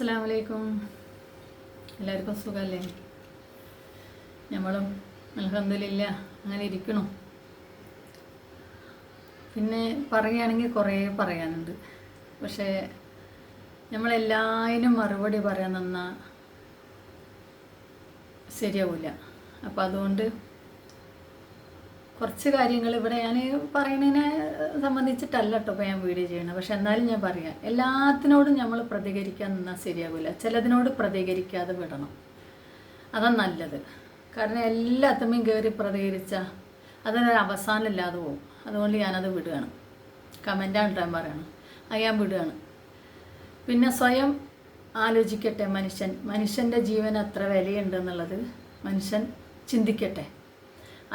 അസ്സലാമു അലൈക്കും. എല്ലാവർക്കും സുഖമല്ലേ? നമ്മളും അൽഹംദുലില്ലാ അങ്ങനെ ഇരിക്കണു. പിന്നെ പറയുകയാണെങ്കിൽ കുറേ പറയാനുണ്ട്. പക്ഷേ നമ്മളെല്ലാവരും മറുപടി പറയാൻ നിന്നാൽ ശരിയാവില്ല. അപ്പോൾ അതുകൊണ്ട് കുറച്ച് കാര്യങ്ങൾ ഇവിടെ ഞാൻ പറയുന്നതിനെ സംബന്ധിച്ചിട്ടല്ല കേട്ടോ ഇപ്പോൾ ഞാൻ വീഡിയോ ചെയ്യണം. പക്ഷെ എന്നാലും ഞാൻ പറയാം, എല്ലാത്തിനോടും നമ്മൾ പ്രതികരിക്കാൻ നിന്നാൽ ശരിയാവില്ല. ചിലതിനോട് പ്രതികരിക്കാതെ വിടണം, അതാണ് നല്ലത്. കാരണം എല്ലാത്തിനും കയറി പ്രതികരിച്ചാൽ അതിനൊരു അവസാനമില്ലാതെ പോകും. അതുകൊണ്ട് ഞാനത് വിടുകയാണ്. കമൻറ്റാണ് ഞാൻ പറയണം, അത് ഞാൻ വിടുകയാണ്. പിന്നെ സ്വയം ആലോചിക്കട്ടെ മനുഷ്യൻ്റെ ജീവൻ എത്ര വിലയുണ്ടെന്നുള്ളത് മനുഷ്യൻ ചിന്തിക്കട്ടെ.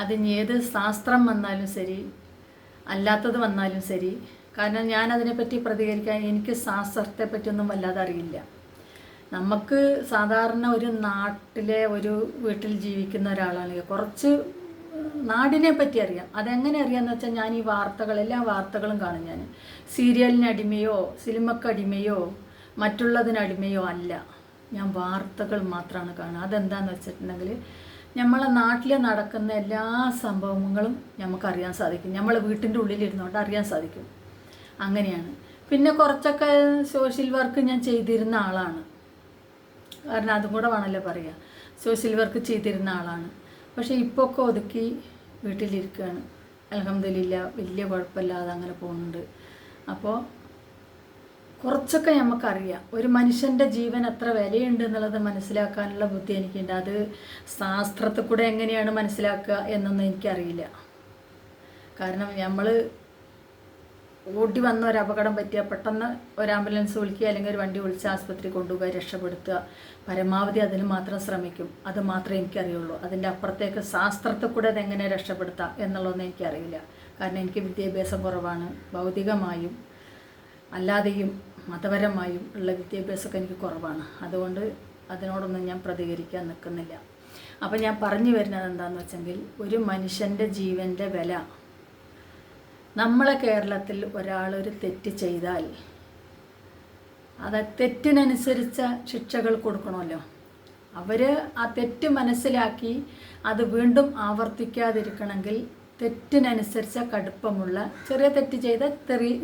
അതിന് ഏത് ശാസ്ത്രം വന്നാലും ശരി, അല്ലാത്തത് വന്നാലും ശരി. കാരണം ഞാനതിനെപ്പറ്റി പ്രതികരിക്കാൻ, എനിക്ക് ശാസ്ത്രത്തെ പറ്റിയൊന്നും വല്ലാതെ അറിയില്ല. നമുക്ക് സാധാരണ ഒരു നാട്ടിലെ ഒരു വീട്ടിൽ ജീവിക്കുന്ന ഒരാളാണെങ്കിൽ കുറച്ച് നാടിനെ പറ്റി അറിയാം. അതെങ്ങനെ അറിയാമെന്ന് വെച്ചാൽ ഞാൻ ഈ എല്ലാ വാർത്തകളും കാണും. ഞാൻ സീരിയലിന് അടിമയോ സിനിമക്ക് അടിമയോ മറ്റുള്ളതിനടിമയോ അല്ല, ഞാൻ വാർത്തകൾ മാത്രമാണ് കാണുക. അതെന്താണെന്ന് വെച്ചിട്ടുണ്ടെങ്കിൽ നമ്മളെ നാട്ടിൽ നടക്കുന്ന എല്ലാ സംഭവങ്ങളും നമുക്കറിയാൻ സാധിക്കും. നമ്മളെ വീട്ടിൻ്റെ ഉള്ളിലിരുന്നുകൊണ്ട് അറിയാൻ സാധിക്കും. അങ്ങനെയാണ്. പിന്നെ കുറച്ചൊക്കെ സോഷ്യൽ വർക്ക് ഞാൻ ചെയ്തിരുന്ന ആളാണ്. കാരണം അതും കൂടെ വേണമല്ലോ പറയുക. സോഷ്യൽ വർക്ക് ചെയ്തിരുന്ന ആളാണ്. പക്ഷേ ഇപ്പോൾ ഒക്കെ ഒതുക്കി വീട്ടിലിരിക്കുകയാണ്. അൽഹംദുലില്ലാ, വലിയ കുഴപ്പമില്ലാതെ അങ്ങനെ പോകുന്നുണ്ട്. അപ്പോൾ കുറച്ചൊക്കെ നമുക്കറിയാം. ഒരു മനുഷ്യൻ്റെ ജീവൻ എത്ര വിലയുണ്ട് എന്നുള്ളത് മനസ്സിലാക്കാനുള്ള ബുദ്ധി എനിക്കുണ്ട്. അത് ശാസ്ത്രത്തിൽ കൂടെ എങ്ങനെയാണ് മനസ്സിലാക്കുക എന്നൊന്നും എനിക്കറിയില്ല. കാരണം നമ്മൾ ഓടി വന്ന ഒരു അപകടം പറ്റിയാൽ പെട്ടെന്ന് ഒരു ആംബുലൻസ് വിളിക്കുക, അല്ലെങ്കിൽ ഒരു വണ്ടി വിളിച്ച് ആസ്പത്രി കൊണ്ടുപോയി രക്ഷപ്പെടുത്തുക. പരമാവധി അതിന് മാത്രം ശ്രമിക്കും. അത് മാത്രമേ എനിക്കറിയുള്ളൂ. അതിൻ്റെ അപ്പുറത്തേക്ക് ശാസ്ത്രത്തിൽ കൂടെ അതെങ്ങനെ രക്ഷപ്പെടുത്താം എന്നുള്ളതൊന്നും എനിക്കറിയില്ല. കാരണം എനിക്ക് വിദ്യാഭ്യാസം കുറവാണ്. ഭൗതികമായും അല്ലാതെയും മതപരമായും ഉള്ള വിദ്യാഭ്യാസമൊക്കെ എനിക്ക് കുറവാണ്. അതുകൊണ്ട് അതിനോടൊന്നും ഞാൻ പ്രതികരിക്കാൻ നിൽക്കുന്നില്ല. അപ്പോൾ ഞാൻ പറഞ്ഞു വരുന്നത് എന്താണെന്ന് വെച്ചെങ്കിൽ, ഒരു മനുഷ്യൻ്റെ ജീവൻ്റെ വില, നമ്മളെ കേരളത്തിൽ ഒരാളൊരു തെറ്റ് ചെയ്താൽ അത് തെറ്റിനനുസരിച്ച ശിക്ഷകൾ കൊടുക്കണമല്ലോ. അവർ ആ തെറ്റ് മനസ്സിലാക്കി അത് വീണ്ടും ആവർത്തിക്കാതിരിക്കണമെങ്കിൽ തെറ്റിനനുസരിച്ച കടുപ്പമുള്ള, ചെറിയ തെറ്റ് ചെയ്ത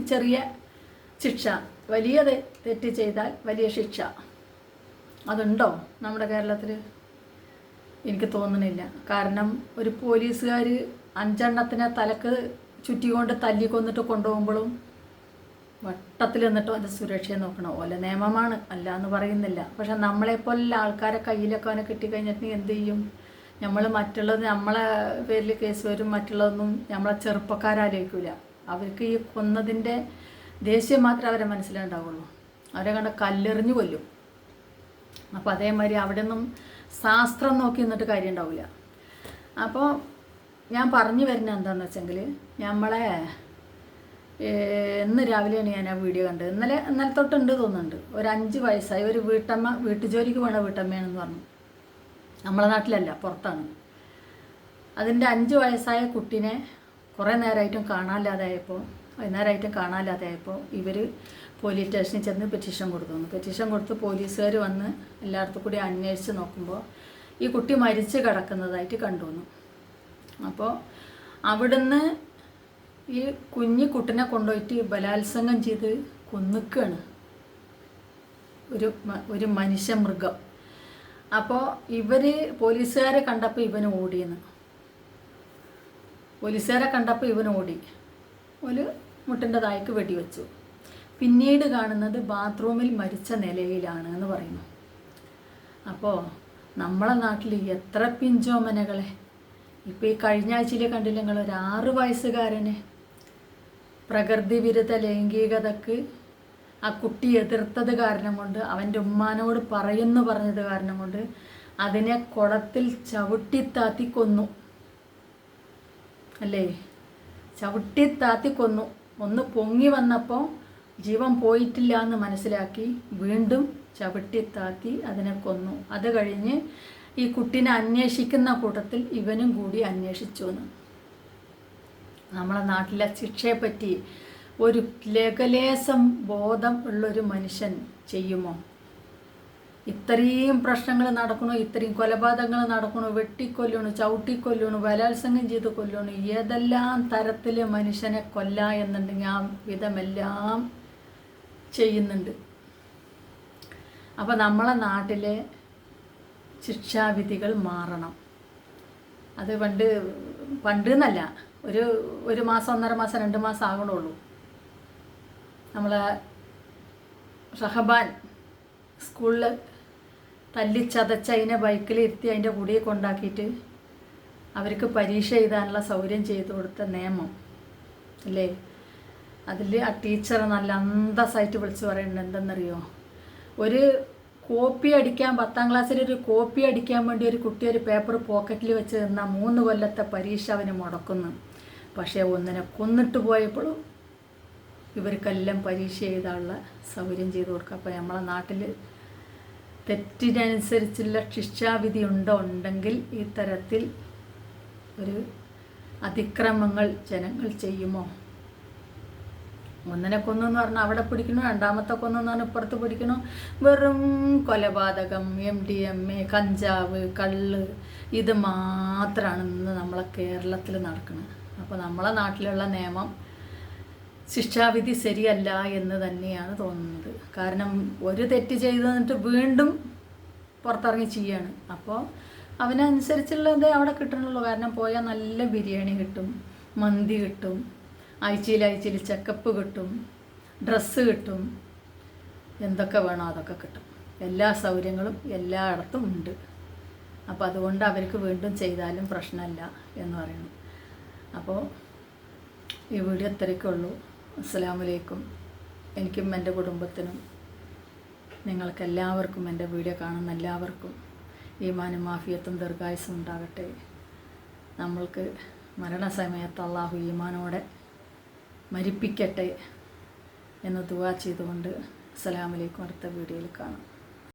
ചെറിയ ശിക്ഷ, വലിയ തെറ്റ് ചെയ്താൽ വലിയ ശിക്ഷ, അതുണ്ടോ നമ്മുടെ കേരളത്തിൽ? എനിക്ക് തോന്നുന്നില്ല. കാരണം ഒരു പോലീസുകാർ 5 തലക്ക് ചുറ്റിക്കൊണ്ട് തല്ലിക്കൊന്നിട്ട് കൊണ്ടുപോകുമ്പോഴും വട്ടത്തിൽ നിന്നിട്ടും അതിൻ്റെ സുരക്ഷയെ നോക്കണം. ഓല നിയമമാണ്, അല്ല എന്ന് പറയുന്നില്ല. പക്ഷെ നമ്മളെപ്പോലുള്ള ആൾക്കാരെ കയ്യിലൊക്കെ അവനെ കിട്ടിക്കഴിഞ്ഞിട്ടുണ്ടെങ്കിൽ എന്ത് ചെയ്യും? നമ്മൾ മറ്റുള്ളത് നമ്മളെ പേരിൽ കേസ് വരും. മറ്റുള്ളതൊന്നും നമ്മളെ ചെറുപ്പക്കാരാലോചിക്കില്ല. അവർക്ക് ഈ കൊന്നതിൻ്റെ ദേഷ്യം മാത്രമേ അവരെ മനസ്സിലുണ്ടാവുള്ളൂ. അവരെ കണ്ട കല്ലെറിഞ്ഞു കൊല്ലും. അപ്പോൾ അതേമാതിരി അവിടെ ഒന്നും ശാസ്ത്രം നോക്കി നിന്നിട്ട് കാര്യം ഉണ്ടാവില്ല. അപ്പോൾ ഞാൻ പറഞ്ഞു വരുന്നത് എന്താണെന്ന് വെച്ചെങ്കിൽ, നമ്മളെ ഇന്ന് രാവിലെയാണ് ഞാൻ ആ വീഡിയോ കണ്ടത്. ഇന്നലെ തൊട്ടുണ്ട് തോന്നുന്നുണ്ട്. ഒരു 5 വയസ്സായ ഒരു വീട്ടമ്മ, വീട്ടുജോലിക്ക് വേണ്ട വീട്ടമ്മയാണെന്ന് പറഞ്ഞു. നമ്മളെ നാട്ടിലല്ല, പുറത്താണ്. അതിൻ്റെ 5 വയസ്സായ കുട്ടീനെ കുറേ നേരമായിട്ടും കാണാനില്ലാതായപ്പോൾ ഇവർ പോലീസ് സ്റ്റേഷനിൽ ചെന്ന് പെറ്റീഷൻ കൊടുത്തു. പോലീസുകാർ വന്ന് എല്ലായിടത്തും കൂടി അന്വേഷിച്ച് നോക്കുമ്പോൾ ഈ കുട്ടി മരിച്ച് കിടക്കുന്നതായിട്ട് കണ്ടുവന്നു. അപ്പോൾ അവിടുന്ന് ഈ കുഞ്ഞിക്കുട്ടിനെ കൊണ്ടുപോയിട്ട് ബലാത്സംഗം ചെയ്ത് കൊന്നിക്കുകയാണ് ഒരു മനുഷ്യമൃഗം. അപ്പോൾ പോലീസുകാരെ കണ്ടപ്പോൾ ഇവൻ ഓടി. ഒരു മുട്ടിൻ്റെ തായ്ക്ക് വെടിവെച്ചു. പിന്നീട് കാണുന്നത് ബാത്റൂമിൽ മരിച്ച നിലയിലാണ് എന്ന് പറയുന്നു. അപ്പോൾ നമ്മളെ നാട്ടിൽ എത്ര പിഞ്ചോമനകളെ, ഇപ്പോൾ ഈ കഴിഞ്ഞ ആഴ്ചയിൽ കണ്ടില്ല നിങ്ങൾ, ഒരു 6 വയസ്സുകാരനെ പ്രകൃതി വിരുദ്ധ ലൈംഗികതക്ക് ആ കുട്ടി എതിർത്തത് കാരണം കൊണ്ട്, അവൻ്റെ ഉമ്മാനോട് പറഞ്ഞത് കാരണം കൊണ്ട് അതിനെ കുളത്തിൽ ചവിട്ടിത്താത്തി കൊന്നു. അല്ലേ? ചവിട്ടിത്താത്തി കൊന്നു. ഒന്ന് പൊങ്ങി വന്നപ്പോൾ ജീവൻ പോയിട്ടില്ല എന്ന് മനസ്സിലാക്കി വീണ്ടും ചവിട്ടിത്താത്തി അതിനെ കൊന്നു. അത് കഴിഞ്ഞ് ഈ കുട്ടീനെ അന്വേഷിക്കുന്ന കൂട്ടത്തിൽ ഇവനും കൂടി അന്വേഷിച്ചു എന്ന്. നമ്മളെ നാട്ടിലെ ശിക്ഷയെപ്പറ്റി ഒരു ലഘുലേശം ബോധം ഉള്ളൊരു മനുഷ്യൻ ചെയ്യുമോ? ഇത്രയും പ്രശ്നങ്ങൾ നടക്കണു, ഇത്രയും കൊലപാതകങ്ങൾ നടക്കണു, വെട്ടിക്കൊല്ലണു, ചവിട്ടിക്കൊല്ലണു, ബലാത്സംഗം ചെയ്ത് കൊല്ലണു, ഏതെല്ലാം തരത്തിൽ മനുഷ്യനെ കൊല്ല എന്നുണ്ടെങ്കിൽ ആ വിധമെല്ലാം ചെയ്യുന്നുണ്ട്. അപ്പോൾ നമ്മളെ നാട്ടിലെ ശിക്ഷാവിധികൾ മാറണം. അത് പണ്ട് എന്നല്ല, ഒരു മാസം, 1.5 മാസം, 2 മാസം ആകണുള്ളൂ. നമ്മളെ ഷഹബാൻ സ്കൂളിൽ തല്ലിച്ചതച്ച് അതിനെ ബൈക്കിൽ ഇരുത്തി അതിൻ്റെ കുടിയെ കൊണ്ടാക്കിയിട്ട് അവർക്ക് പരീക്ഷ എഴുതാനുള്ള സൗകര്യം ചെയ്തു കൊടുത്ത നിയമം അല്ലേ? അതിൽ ആ ടീച്ചർ നല്ല അന്തസ്സായിട്ട് വിളിച്ച് പറയുന്നുണ്ട്. എന്തെന്നറിയോ, ഒരു കോപ്പി അടിക്കാൻ 10ാം ക്ലാസ്സിൽ ഒരു കോപ്പി അടിക്കാൻ വേണ്ടി ഒരു കുട്ടി ഒരു പേപ്പർ പോക്കറ്റിൽ വെച്ച് നിന്നാൽ 3 കൊല്ലത്തെ പരീക്ഷ അവന് മുടക്കുന്നു. പക്ഷേ ഒന്നിനെ കൊന്നിട്ട് പോയപ്പോഴും ഇവർക്കെല്ലാം പരീക്ഷ എഴുതാനുള്ള സൗകര്യം ചെയ്തു കൊടുക്കുക. അപ്പോൾ നമ്മളെ നാട്ടിൽ തെറ്റിനനുസരിച്ചുള്ള ശിക്ഷാവിധി ഉണ്ടെങ്കിൽ ഈ തരത്തിൽ ഒരു അതിക്രമങ്ങൾ ജനങ്ങൾ ചെയ്യുമോ? ഒന്നിനെ കൊന്നെന്ന് പറഞ്ഞാൽ അവിടെ പിടിക്കണു, രണ്ടാമത്തെ കൊന്നെന്ന് പറഞ്ഞാൽ ഇപ്പുറത്ത് പിടിക്കണു. വെറും കൊലപാതകം, MDMA, കഞ്ചാവ്, കള്ള്, ഇത് മാത്രമാണ് ഇന്ന് നമ്മളെ കേരളത്തിൽ നടക്കുന്നത്. അപ്പോൾ നമ്മളെ നാട്ടിലുള്ള നിയമം ശിക്ഷാവിധി ശരിയല്ല എന്ന് തന്നെയാണ് തോന്നുന്നത്. കാരണം ഒരു തെറ്റ് ചെയ്തു തന്നിട്ട് വീണ്ടും പുറത്തിറങ്ങി ചെയ്യാണ്. അപ്പോൾ അവനനുസരിച്ചുള്ളത് അവിടെ കിട്ടണുള്ളൂ. കാരണം പോയാൽ നല്ല ബിരിയാണി കിട്ടും, മന്തി കിട്ടും, ആഴ്ചയിൽ ചെക്കപ്പ് കിട്ടും, ഡ്രസ്സ് കിട്ടും, എന്തൊക്കെ വേണോ അതൊക്കെ കിട്ടും. എല്ലാ സൗകര്യങ്ങളും എല്ലായിടത്തും ഉണ്ട്. അപ്പോൾ അതുകൊണ്ട് അവർക്ക് വീണ്ടും ചെയ്താലും പ്രശ്നമില്ല എന്ന് പറയുന്നു. അപ്പോൾ ഈ വീഡിയോ ഇത്രയൊക്കെയുള്ളൂ. അസ്സലാമു അലൈക്കും. എനിക്കും എൻ്റെ കുടുംബത്തിനും നിങ്ങൾക്കെല്ലാവർക്കും, എൻ്റെ വീഡിയോ കാണുന്ന എല്ലാവർക്കും ഈമാനും ആഫിയത്തും ദീർഘായുസ്സും ഉണ്ടാകട്ടെ. നമ്മൾക്ക് മരണസമയത്ത് അള്ളാഹു ഈമാനോടെ മരിപ്പിക്കട്ടെ എന്ന് ദുആ ചെയ്തുകൊണ്ട് അസ്സലാമു അലൈക്കും. അടുത്ത വീഡിയോയിൽ കാണാം.